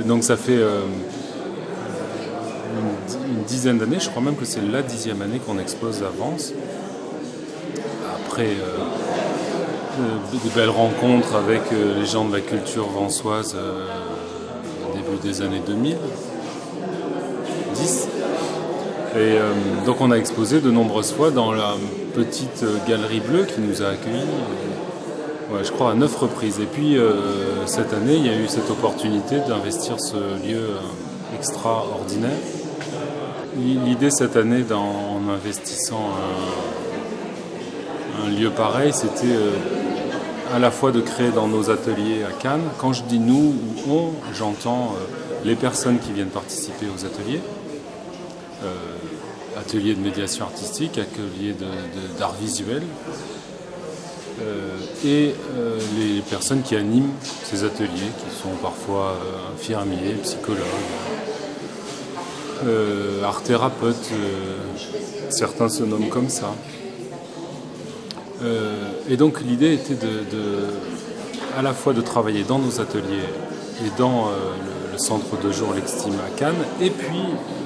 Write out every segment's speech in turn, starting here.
Donc ça fait une dizaine d'années, je crois même que c'est la 10e année qu'on expose à Vence. Après des belles rencontres avec les gens de la culture vensoise au début des années 2010. Et donc on a exposé de nombreuses fois dans la petite galerie bleue qui nous a accueillis, je crois à 9 reprises. Et puis cette année, il y a eu cette opportunité d'investir ce lieu extraordinaire. L'idée cette année en investissant un lieu pareil, c'était à la fois de créer dans nos ateliers à Cannes. Quand je dis nous ou on, j'entends les personnes qui viennent participer aux ateliers. Ateliers de médiation artistique, ateliers d'art visuel, et les personnes qui animent ces ateliers, qui sont parfois infirmiers, psychologues, art thérapeutes, certains se nomment comme ça. Et donc l'idée était à la fois de travailler dans nos ateliers et dans le centre de jour L'Extime à Cannes, et puis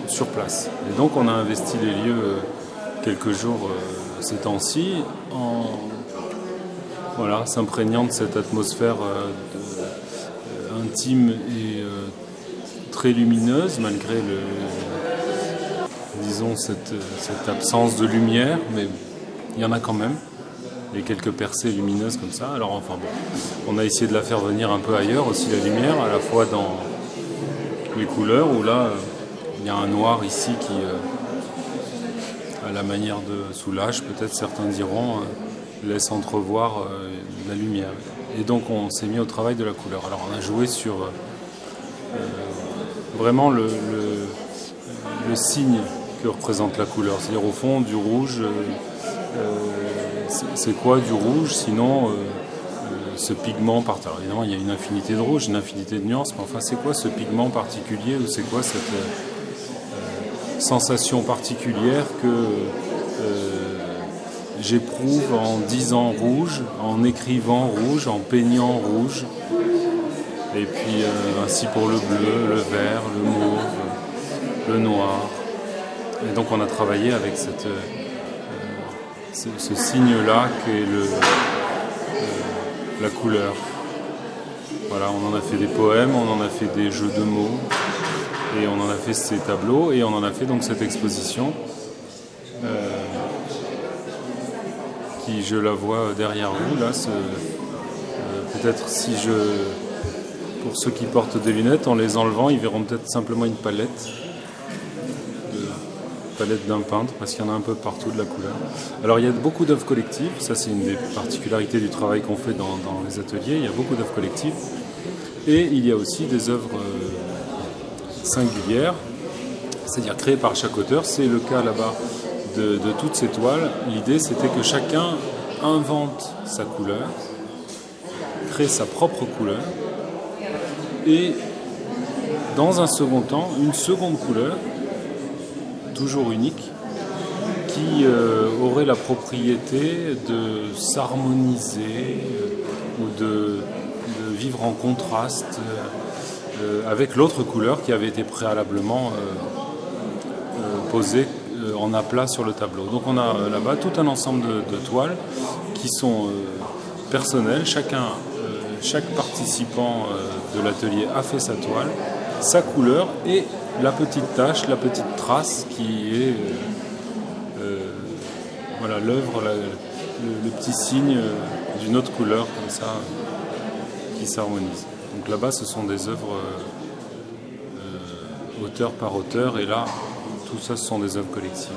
sur place. Et donc on a investi les lieux quelques jours ces temps-ci s'imprégnant de cette atmosphère intime et très lumineuse malgré cette absence de lumière, mais il y en a quand même, et quelques percées lumineuses comme ça. Alors on a essayé de la faire venir un peu ailleurs aussi, la lumière, à la fois dans les couleurs, où là il y a un noir ici qui, à la manière de Soulages, peut-être certains diront, laisse entrevoir la lumière. Et donc on s'est mis au travail de la couleur. Alors on a joué sur vraiment le signe que représente la couleur. C'est-à-dire au fond du rouge, c'est quoi du rouge sinon ce pigment particulier. Évidemment il y a une infinité de rouges, une infinité de nuances, mais enfin c'est quoi ce pigment particulier, ou c'est quoi cette sensation particulière que j'éprouve en disant rouge, en écrivant rouge, en peignant rouge. Et puis ainsi pour le bleu, le vert, le mauve, le noir. Et donc on a travaillé avec ce signe-là qu'est la couleur. Voilà, on en a fait des poèmes, on en a fait des jeux de mots, et on en a fait ces tableaux, et on en a fait donc cette exposition qui, je la vois derrière vous, là, peut-être pour ceux qui portent des lunettes, en les enlevant, ils verront peut-être simplement une palette d'un peintre, parce qu'il y en a un peu partout de la couleur. Alors il y a beaucoup d'œuvres collectives, ça c'est une des particularités du travail qu'on fait dans les ateliers, il y a beaucoup d'œuvres collectives, et il y a aussi des œuvres singulières, c'est-à-dire créées par chaque auteur. C'est le cas là-bas de toutes ces toiles. L'idée c'était que chacun invente sa couleur, crée sa propre couleur, et dans un second temps, une seconde couleur, toujours unique, qui aurait la propriété de s'harmoniser ou de vivre en contraste avec l'autre couleur qui avait été préalablement posée en aplat sur le tableau. Donc on a là-bas tout un ensemble de toiles qui sont personnelles. Chaque participant de l'atelier a fait sa toile, sa couleur et la petite tache, la petite trace qui est l'œuvre, le petit signe d'une autre couleur comme ça qui s'harmonise. Donc là-bas ce sont des œuvres auteur par auteur, et là tout ça ce sont des œuvres collectives.